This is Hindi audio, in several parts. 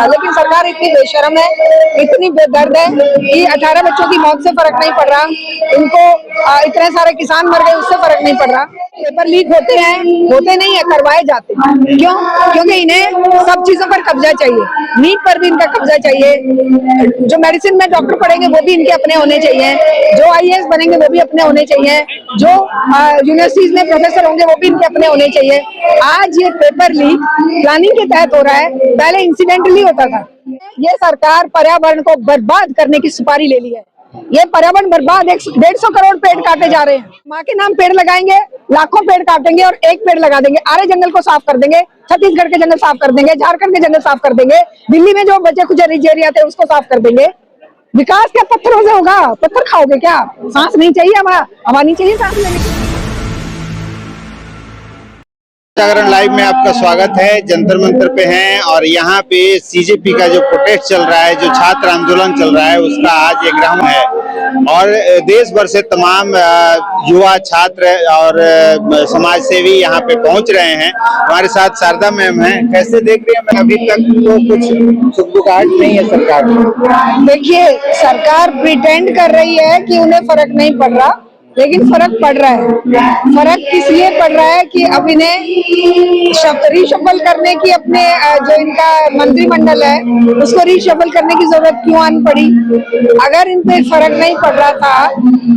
लेकिन सरकार इतनी बेशर्म है, इतनी बेदर्द है कि 18 बच्चों की मौत से फर्क नहीं पड़ रहा, इनको इतने सारे किसान मर गए उससे फर्क नहीं पड़ रहा। पेपर लीक होते हैं, होते नहीं है, करवाए जाते हैं। क्यों? क्योंकि इन्हें सब चीजों पर कब्जा चाहिए, नीट पर भी इनका कब्जा चाहिए, जो मेडिसिन में डॉक्टर पढ़ेंगे वो भी इनके अपने होने चाहिए, जो IAS बनेंगे वो भी अपने होने चाहिए, जो यूनिवर्सिटीज में प्रोफेसर होंगे वो भी इनके अपने होने चाहिए। आज ये पेपर लीक प्लानिंग के तहत हो रहा है, पहले इंसिडेंटली होता था। ये सरकार पर्यावरण को बर्बाद करने की सुपारी ले ली है। ये पर्यावरण बर्बाद 150 करोड़ पेड़ काटे जा रहे हैं। माँ के नाम पेड़ लगाएंगे, लाखों पेड़ काटेंगे और एक पेड़ लगा देंगे, आरे जंगल को साफ कर देंगे, छत्तीसगढ़ के जंगल साफ कर देंगे, झारखंड के जंगल साफ कर देंगे, दिल्ली में जो बचे कुछ रिच एरिया थे उसको साफ कर देंगे। विकास क्या पत्थरों से होगा? पत्थर खाओगे क्या? सांस नहीं चाहिए, हवा नहीं चाहिए सांस लेने की। जागरण लाइव में आपका स्वागत है। जंतर मंतर पे हैं और यहाँ पे CJP का जो प्रोटेस्ट चल रहा है, जो छात्र आंदोलन चल रहा है, उसका आज एक राउंड है और देश भर से तमाम युवा छात्र और समाज सेवी यहाँ पे पहुंच रहे हैं। हमारे साथ शारदा मैम हैं। कैसे देख रहे हैं मैम? अभी तक तो कुछ सुखबुगाहट नहीं है सरकार को। देखिए, सरकार प्रिटेंड कर रही है कि उन्हें फर्क नहीं पड़ रहा, लेकिन फर्क पड़ रहा है। फर्क किस लिए पड़ रहा है कि अब इन्हें रीशफल करने की, अपने जो इनका मंत्रिमंडल है उसको रीशफल करने की जरूरत क्यों आन पड़ी? अगर इन पे फर्क नहीं पड़ रहा था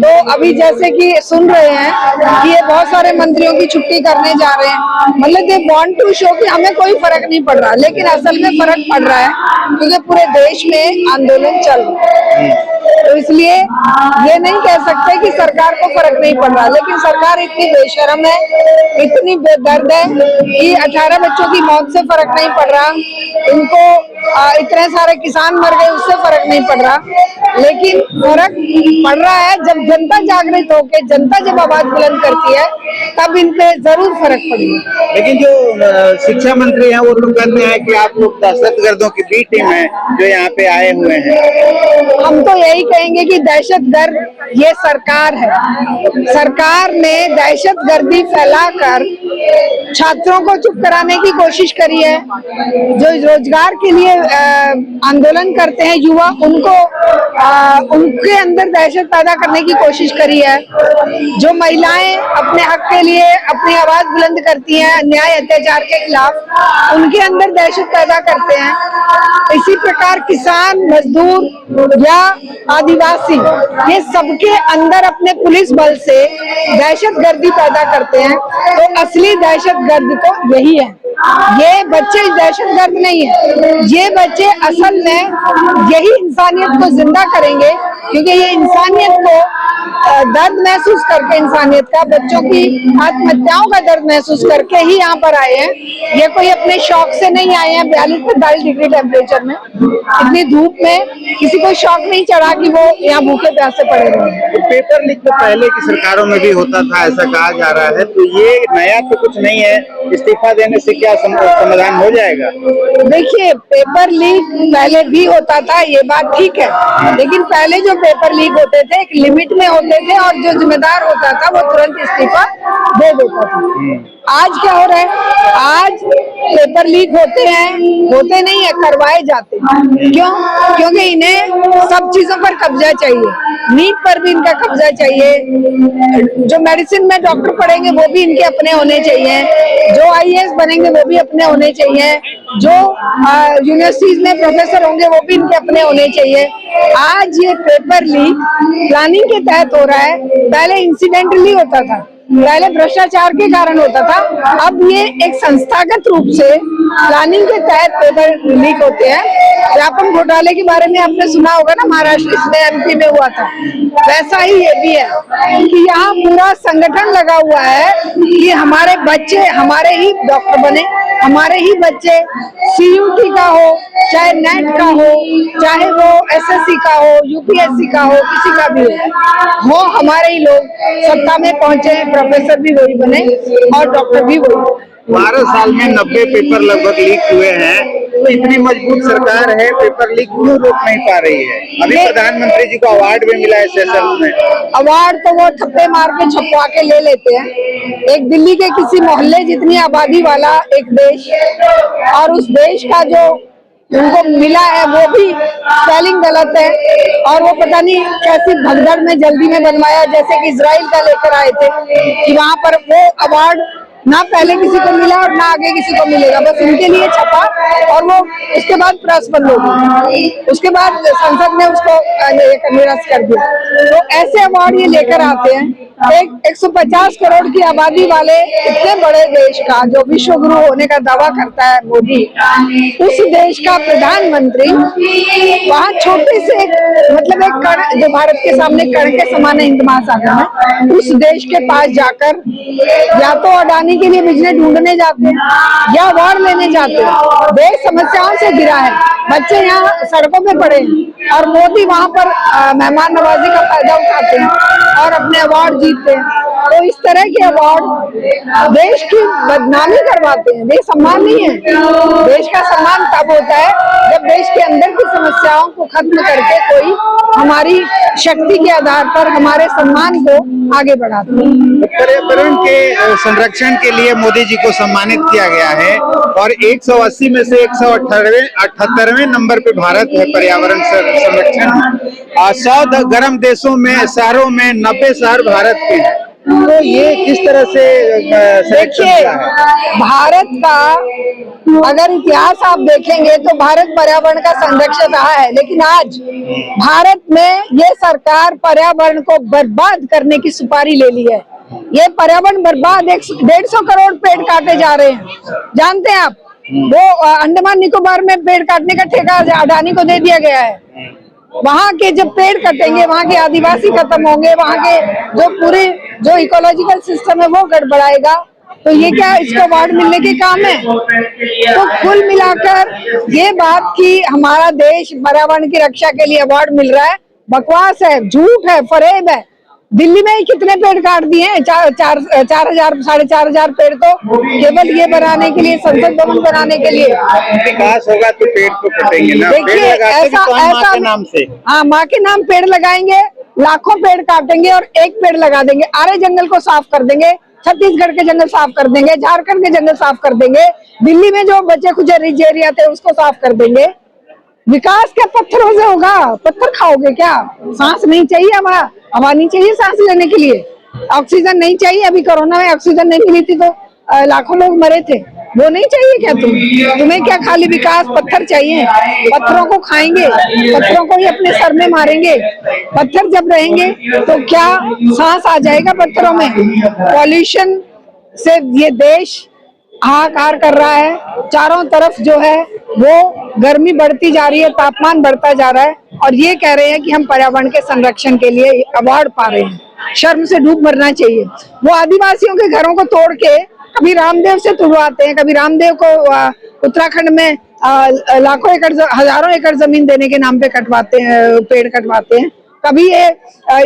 तो अभी जैसे कि सुन रहे हैं कि ये बहुत सारे मंत्रियों की छुट्टी करने जा रहे हैं, मतलब दे वांट टू शो कि हमें कोई फर्क नहीं पड़ रहा, लेकिन असल में फर्क पड़ रहा है क्योंकि पूरे देश में आंदोलन चल रहा है। तो इसलिए ये नहीं कह सकते कि सरकार को फर्क नहीं पड़ रहा, लेकिन सरकार इतनी बेशर्म है, इतनी बेदर्द है कि 18 बच्चों की मौत से फर्क नहीं पड़ रहा, इनको इतने सारे किसान मर गए उससे फर्क नहीं पड़ रहा, लेकिन फर्क पड़ रहा है जब जनता जागृत होकर, जनता जब आवाज बुलंद करती है तब इन पे जरूर फर्क पड़ेगा। लेकिन जो शिक्षा मंत्री हैं वो तो कहते हैं कि आप लोग दहशतगर्दों की बी टीम है जो यहाँ पे आए हुए हैं। हम तो यही कहेंगे कि दहशतगर्द ये सरकार है। सरकार ने दहशतगर्दी फैलाकर छात्रों को चुप कराने की कोशिश करी है, जो रोजगार के लिए आंदोलन करते हैं युवा, उनको उनके अंदर दहशत पैदा करने की कोशिश करी है, जो महिलाएं अपने हक के लिए अपनी आवाज बुलंद करती हैं अन्याय अत्याचार के खिलाफ, उनके अंदर दहशत पैदा करते हैं। इसी प्रकार किसान, मजदूर या आदिवासी, ये सबके अंदर अपने पुलिस बल से दहशतगर्दी पैदा करते हैं। तो असली दहशतगर्द तो यही है। ये बच्चे दहशतगर्द नहीं है, ये बच्चे असल में यही इंसानियत को जिंदा करेंगे, क्योंकि ये इंसानियत को दर्द महसूस करके, इंसानियत का, बच्चों की आत्महत्याओं का दर्द महसूस करके ही यहाँ पर आए हैं। ये कोई अपने शौक से नहीं आए हैं। 42-45 डिग्री टेम्परेचर में, इतनी धूप में किसी को शौक नहीं चढ़ा कि वो यहाँ भूखे प्यासे पड़े रहे। तो पेपर लीक तो पहले की सरकारों में भी होता था, ऐसा कहा जा रहा है, तो ये नया तो कुछ नहीं है। इस्तीफा देने से क्या समाधान हो जाएगा? देखिए, पेपर लीक पहले भी होता था, ये बात ठीक है, लेकिन पहले जो पेपर लीक होते थे एक लिमिट में होते थे और जो जिम्मेदार होता था वो तुरंत इस्तीफा दे देता था। आज क्या हो रहा है? आज पेपर लीक होते हैं, होते नहीं है, करवाए जाते हैं। क्यों? क्योंकि इन्हें सब चीजों पर कब्जा चाहिए, नीट पर भी इनका कब्जा चाहिए, जो मेडिसिन में डॉक्टर पढ़ेंगे वो भी इनके अपने होने चाहिए, जो IAS बनेंगे वो भी अपने होने चाहिए, जो यूनिवर्सिटीज में प्रोफेसर होंगे वो भी इनके अपने होने चाहिए। आज ये पेपर लीक प्लानिंग के तहत हो रहा है, पहले इंसिडेंटली होता था, पहले भ्रष्टाचार के कारण होता था, अब ये एक संस्थागत रूप से प्लानिंग के तहत पेपर लीक होते हैं। व्यापम घोटाले के बारे में आपने सुना होगा ना, महाराष्ट्र इसमें MP में हुआ था, वैसा ही ये भी है कि यहाँ पूरा संगठन लगा हुआ है कि हमारे बच्चे हमारे ही डॉक्टर बने, हमारे ही बच्चे CUT का हो, चाहे नेट का हो, चाहे वो SSC का हो, UPSC का हो, किसी का भी हो, हमारे ही लोग सत्ता में पहुंचे, प्रोफेसर भी वही बने और डॉक्टर भी वही। 12 साल में 90 पेपर लगभग लीक हुए हैं, तो इतनी मजबूत सरकार है, पेपर लीक क्यों रोक नहीं पा रही है? अभी प्रधानमंत्री जी को अवार्ड भी मिला है सेशंस में। अवार्ड तो वो थप्पे मार के छपवा के ले लेते हैं। एक दिल्ली के किसी मोहल्ले जितनी आबादी वाला एक देश, और उस देश का जो उनको मिला है वो भी स्पेलिंग गलत है, और वो पता नहीं कैसी भगदड़ में जल्दी में बनवाया, जैसे कि इजराइल का लेकर आए थे कि वहां पर वो अवार्ड ना पहले किसी को मिला और ना आगे किसी को मिलेगा, बस उनके लिए छपा और वो उसके बाद प्रेस बंद हो गई, उसके बाद संसद ने उसको निरस्त कर दिया। तो ऐसे अवार्ड ये लेकर आते हैं। एक 150 करोड़ की आबादी वाले इतने बड़े देश का जो विश्व गुरु होने का दावा करता है मोदी, उस देश का प्रधानमंत्री वहाँ छोटे से मतलब एक कण जो भारत के सामने कण के समान है हिंद महासागर में, उस देश के पास जाकर या तो अडानी के लिए बिजनेस ढूंढने जाते हैं या अवार्ड लेने जाते हैं। देश समस्याओं से घिरा है, बच्चे यहाँ सड़कों पे पड़े हैं और मोदी वहाँ पर मेहमान नवाजी का फायदा उठाते हैं और अपने अवार्ड जीतते हैं। तो इस तरह के अवार्ड देश की बदनामी करवाते हैं, देश सम्मान नहीं है। देश का सम्मान तब होता है जब देश के अंदर की समस्याओं को खत्म करके कोई हमारी शक्ति के आधार पर हमारे सम्मान को आगे बढ़ाते हैं। पर्यावरण के संरक्षण के लिए मोदी जी को सम्मानित किया गया है और 180 में से 178वें नंबर पे भारत है पर्यावरण संरक्षण में। 100 गर्म देशों में शहरों में 90 शहर भारत के हैं। तो ये किस तरह से देखिए, भारत का अगर इतिहास आप देखेंगे तो भारत पर्यावरण का संरक्षण रहा है, लेकिन आज भारत में ये सरकार पर्यावरण को बर्बाद करने की सुपारी ले ली है। ये पर्यावरण बर्बाद 150 करोड़ पेड़ काटे जा रहे हैं, जानते हैं आप? वो अंडमान निकोबार में पेड़ काटने का ठेका अडानी को दे दिया गया है। वहाँ के जब पेड़ कटेंगे वहाँ के आदिवासी खत्म होंगे, वहाँ के जो पूरे जो इकोलॉजिकल सिस्टम है वो गड़बड़ाएगा। तो ये क्या इसको अवार्ड मिलने के काम है? तो कुल मिलाकर ये बात कि हमारा देश पर्यावरण की रक्षा के लिए अवार्ड मिल रहा है, बकवास है, झूठ है, फरेब है। दिल्ली में ही कितने पेड़ काट दिए हैं? 4,000-4,500 पेड़ तो केवल ये बनाने के लिए, संसद भवन बनाने के लिए। विकास होगा तो पेड़ तो कटेंगे ना। देखिए ऐसा माँ के नाम से, हाँ, माँ के नाम पेड़ लगाएंगे, लाखों पेड़ काटेंगे और एक पेड़ लगा देंगे। आरे जंगल को साफ कर देंगे, छत्तीसगढ़ के जंगल साफ कर देंगे, झारखंड के जंगल साफ कर देंगे, दिल्ली में जो बचे कुछ रिच एरिया थे उसको साफ कर देंगे। विकास क्या पत्थरों से होगा? पत्थर खाओगे क्या? सांस नहीं चाहिए, हवा नहीं चाहिए सांस लेने के लिए, ऑक्सीजन नहीं चाहिए? अभी कोरोना में ऑक्सीजन नहीं मिली थी तो लाखों लोग मरे थे, वो नहीं चाहिए क्या? तुम्हें क्या खाली विकास? पत्थर चाहिए? पत्थरों को खाएंगे, पत्थरों को ही अपने सर में मारेंगे। पत्थर जब रहेंगे तो क्या सांस आ जाएगा पत्थरों में? पॉल्यूशन से ये देश हाहाकार कर रहा है, चारों तरफ जो है वो गर्मी बढ़ती जा रही है, तापमान बढ़ता जा रहा है और ये कह रहे हैं कि हम पर्यावरण के संरक्षण के लिए अवार्ड पा रहे हैं। शर्म से डूब मरना चाहिए। वो आदिवासियों के घरों को तोड़ के कभी रामदेव से तुड़वाते हैं, कभी रामदेव को उत्तराखंड में लाखों एकड़, हजारों एकड़ जमीन देने के नाम पे कटवाते हैं, पेड़ कटवाते हैं, कभी ये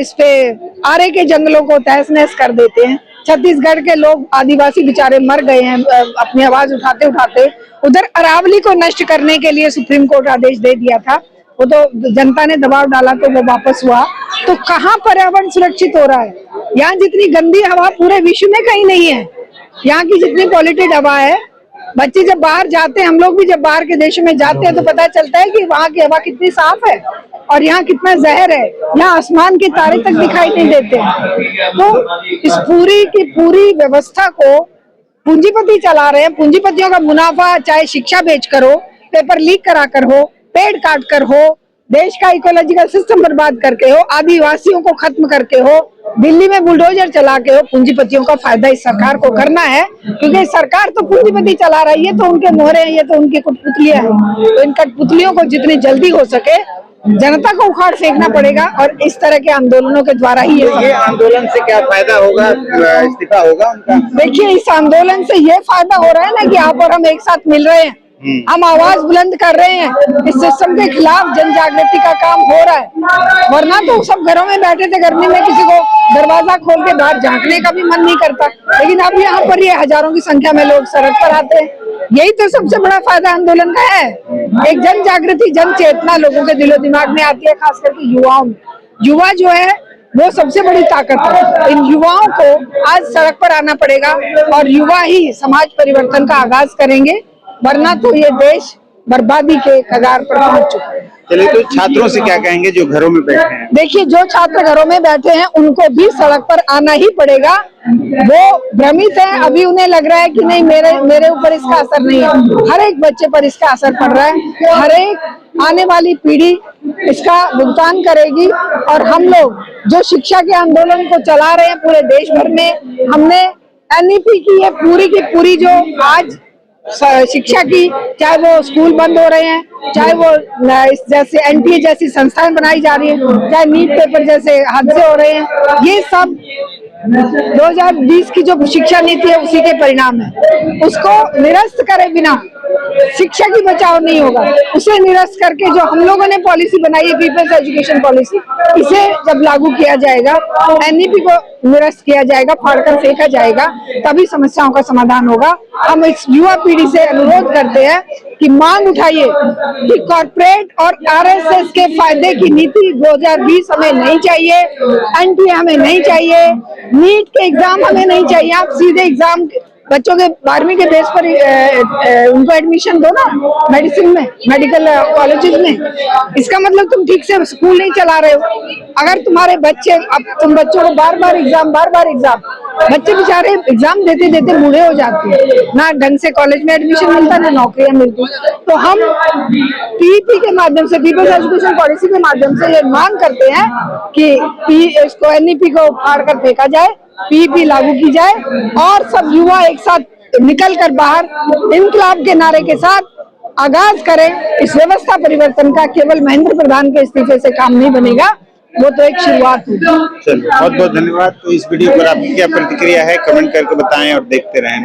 इस पे आरे के जंगलों को तहस नहस कर देते हैं। छत्तीसगढ़ के लोग आदिवासी बेचारे मर गए हैं अपनी आवाज उठाते उठाते। उधर अरावली को नष्ट करने के लिए सुप्रीम कोर्ट आदेश दे दिया था, वो तो जनता ने दबाव डाला तो वो वापस हुआ। तो कहाँ पर्यावरण सुरक्षित हो रहा है? यहाँ जितनी गंदी हवा पूरे विश्व में कहीं नहीं है। यहाँ की जितनी पॉल्यूटेड हवा है, बच्चे जब बाहर जाते हैं, हम लोग भी जब बाहर के देशों में जाते हैं तो पता चलता है कि वहाँ की हवा कितनी साफ है और यहाँ कितना जहर है। यहाँ आसमान के तारे तक दिखाई नहीं देते। तो इस पूरी की पूरी व्यवस्था को पूंजीपति चला रहे हैं। पूंजीपतियों का मुनाफा चाहे शिक्षा बेचकर हो, पेपर लीक कराकर हो, पेड़ काट कर हो, देश का इकोलॉजिकल सिस्टम बर्बाद करके हो, आदिवासियों को खत्म करके हो, दिल्ली में बुलडोजर चला के हो, पूंजीपतियों का फायदा इस सरकार को करना है। क्योंकि सरकार तो पूंजीपति चला रही है, तो उनके मोहरे हैं, ये तो उनकी कठपुतलियां हैं। तो इन कठपुतलियों को जितनी जल्दी हो सके जनता को उखाड़ फेंकना पड़ेगा और इस तरह के आंदोलनों के द्वारा ही ये आंदोलन से क्या फायदा होगा? इस्तीफा होगा उनका? देखिए, इस आंदोलन से ये फायदा हो रहा है ना कि आप और हम एक साथ मिल रहे हैं, हम आवाज बुलंद कर रहे हैं, इस सिस्टम के खिलाफ जन जागृति का काम हो रहा है। वरना तो सब घरों में बैठे थे, गर्मी में किसी को दरवाजा खोल के बाहर झांकने का भी मन नहीं करता। लेकिन अब यहाँ पर ये हजारों की संख्या में लोग सड़क पर आते हैं। यही तो सबसे बड़ा फायदा आंदोलन का है। एक जन जागृति, जन चेतना लोगों के दिलो दिमाग में आती है, खास करके युवाओं में। युवा जो है वो सबसे बड़ी ताकत है। इन युवाओं को आज सड़क पर आना पड़ेगा और युवा ही समाज परिवर्तन का आगाज करेंगे, वरना तो ये देश बर्बादी के कगार पर पहुंच चुका है। चलिए, तो छात्रों से क्या कहेंगे जो घरों में बैठे हैं? देखिए, जो छात्र घरों में बैठे हैं उनको भी सड़क पर आना ही पड़ेगा। वो भ्रमित है, अभी उन्हें लग रहा है कि नहीं मेरे ऊपर इसका असर नहीं है। हर एक बच्चे पर इसका असर पड़ रहा है, हर एक आने वाली पीढ़ी इसका भुगतान करेगी। और हम लोग जो शिक्षा के आंदोलन को चला रहे हैं पूरे देश भर में, हमने एनईपी की ये पूरी की पूरी जो आज शिक्षा की, चाहे वो स्कूल बंद हो रहे हैं, चाहे वो जैसे एनटीए जैसी संस्थाएं बनाई जा रही है, चाहे नीट पेपर जैसे हादसे हो रहे हैं, ये सब 2020 की जो शिक्षा नीति है उसी के परिणाम है। उसको निरस्त करे बिना शिक्षा की बचाव नहीं होगा। उसे निरस्त करके जो हम लोगों ने पॉलिसी बनाई है, पीपल्स एजुकेशन पॉलिसी, इसे जब लागू किया जाएगा, एनईपी को निरस्त किया जाएगा, फाड़कर फेंका जाएगा, तभी समस्याओं का समाधान होगा। हम इस युवा पीढ़ी से अनुरोध करते हैं कि मांग उठाइए कि कॉर्पोरेट और आरएसएस के फायदे की नीति 2020 हमें नहीं चाहिए, एनटीए हमें नहीं चाहिए, नीट के एग्जाम हमें नहीं चाहिए। आप सीधे एग्जाम बच्चों के 12वीं के बेस पर उनको एडमिशन दो ना मेडिसिन में, मेडिकल कॉलेजेस में। इसका मतलब तुम ठीक से स्कूल नहीं चला रहे हो। अगर तुम्हारे बच्चे, अब तुम बच्चों को बार बार एग्जाम, बच्चे बेचारे एग्जाम देते देते बूढ़े हो जाते हैं, ना ढंग से कॉलेज में एडमिशन मिलता, ना नौकरियां मिलती। तो हम पीईपी के माध्यम से, पीपल्स एजुकेशन पॉलिसी के माध्यम से ये मांग करते हैं कि इसको एनईपी को फाड़ कर फेंका जाए, पीईपी लागू की जाए और सब युवा एक साथ निकल कर बाहर इनकलाब के नारे के साथ आगाज करें इस व्यवस्था परिवर्तन का। केवल महेंद्र प्रधान के इस्तीफे से काम नहीं बनेगा, वो तो एक शुरुआत होगी। चलिए, बहुत बहुत धन्यवाद। तो इस वीडियो पर आपकी क्या प्रतिक्रिया है, कमेंट करके बताएं और देखते रहें।